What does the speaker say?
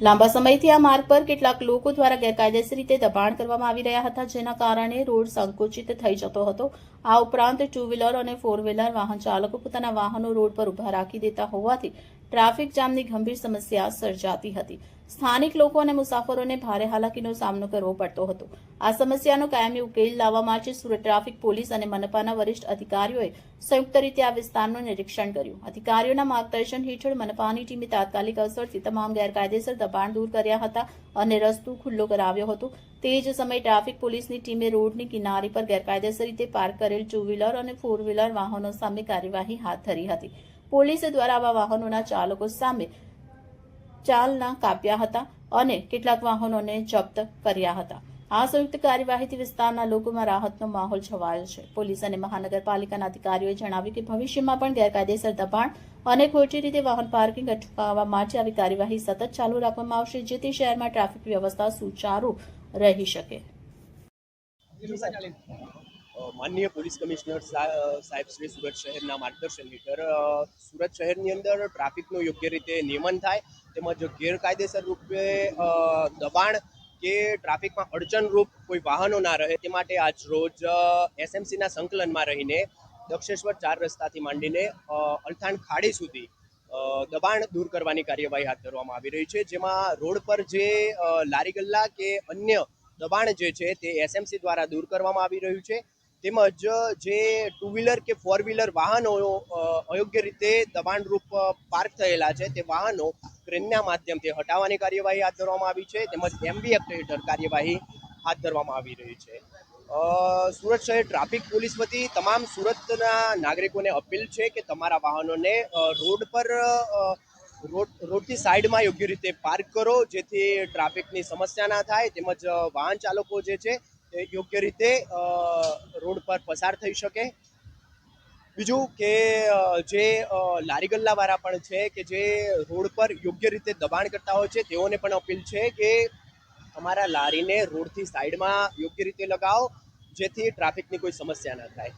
લાંબા સમયથી આ માર્ગ પર કેટલાક લોકો દ્વારા ગેરકાયદેસર રીતે દબાણ કરવામાં આવી રહ્યા હતા, જેના કારણે રોડ સંકુચિત થઈ જતો હતો। આ ઉપરાંત ટુ વ્હીલર અને ફોર વ્હીલર વાહન ચાલકો પોતાના વાહનો રોડ પર ઊભા રાખી દેતા હોવાથી ટ્રાફિક જામની ગંભીર સમસ્યા સર્જાતી હતી। સ્થાનિક લોકો અને મુસાફરોને ભારે હાલાકીનો સામનો કરવો પડતો હતો। આ સમસ્યાનો કાયમી ઉકેલ લાવવા માટે સુરત ટ્રાફિક પોલીસ અને મનપાના વરિષ્ઠ અધિકારીઓએ સંયુક્ત રીતે આ વિસ્તારનું નિરીક્ષણ કર્યું। અધિકારીઓના માર્ગદર્શન હેઠળ મનપાની ટીમે તાત્કાલિક અસરથી તમામ ગેરકાયદેસર દબાણ દૂર કર્યા હતા અને રસ્તો ખુલ્લો કરાવ્યો હતો। તે જ સમયે ટ્રાફિક પોલીસની ટીમે રોડની કિનારે પર ગેરકાયદેસર રીતે પાર્ક કરેલ ટુ વ્હીલર અને ફોર વ્હીલર વાહનો સામે કાર્યવાહી હાથ ધરી હતી। પોલીસ દ્વારા આવા વાહનોના ચાલકો સામે ચાલના કાપ્યા હતા અને કેટલાક વાહનોને જપ્ત કર્યા હતા। આ સંયુક્ત કાર્યવાહીથી વિસ્તારના લોકોમાં રાહતનો માહોલ છવાયો છે। પોલીસ અને મહાનગરપાલિકાના અધિકારીઓએ જણાવ્યું કે ભવિષ્યમાં પણ ગેરકાયદેસર દબાણ અને ખોટી રીતે વાહન પાર્કિંગ અટકાવવા માટે આવી કાર્યવાહી સતત ચાલુ રાખવામાં આવશે, જેથી શહેરમાં ટ્રાફિક વ્યવસ્થા સુચારુ રહી શકે। માનનીય પોલીસ કમિશનર સાહેબ શ્રી સુરત શહેરના માર્ગદર્શન હેઠળ સુરત શહેરની અંદર ટ્રાફિકનું યોગ્ય રીતે નિયમન થાય તેમજ ગેરકાયદેસર રૂપે દબાણ કે ટ્રાફિકમાં અડચણરૂપ કોઈ વાહનો ના રહે તે માટે આજ રોજ એસએમસીના સંકલનમાં રહીને દક્ષેશ્વર 4 રસ્તાથી માંડીને અલથાણ ખાડી સુધી દબાણ દૂર કરવાની કાર્યવાહી હાથ ધરવામાં આવી રહી છે, જેમાં રોડ પર જે લારી ગલ્લા કે અન્ય દબાણ જે છે તે એસએમસી દ્વારા દૂર કરવામાં આવી રહ્યું છે। તેમજ જે ટુ વ્હીલર કે ફોર વ્હીલર વાહનો અયોગ્ય રીતે દબાણરૂપ પાર્ક થયેલા છે તે વાહનો ક્રેનના માધ્યમથી હટાવવાની કાર્યવાહી હાથ ધરવામાં આવી છે, તેમજ એમવી એક્ટ હેઠળ કાર્યવાહી હાથ ધરવામાં આવી રહી છે। સુરત શહેર ટ્રાફિક પોલીસ વતી તમામ સુરતના નાગરિકોને અપીલ છે કે તમારા વાહનોને રોડ પર રોડથી સાઈડમાં યોગ્ય રીતે પાર્ક કરો, જેથી ટ્રાફિકની સમસ્યા ના થાય તેમજ વાહન ચાલકો જે છે તે યોગ્ય રીતે રોડ પર પસાર થઈ શકે। બીજું કે જે લારી ગલ્લાવાળા પણ છે કે જે રોડ પર યોગ્ય રીતે દબાણ કરતા હોય છે તેઓને પણ અપીલ છે કે તમારા લારીને રોડથી સાઈડમાં યોગ્ય રીતે લગાવો, જેથી ટ્રાફિકની કોઈ સમસ્યા ન થાય।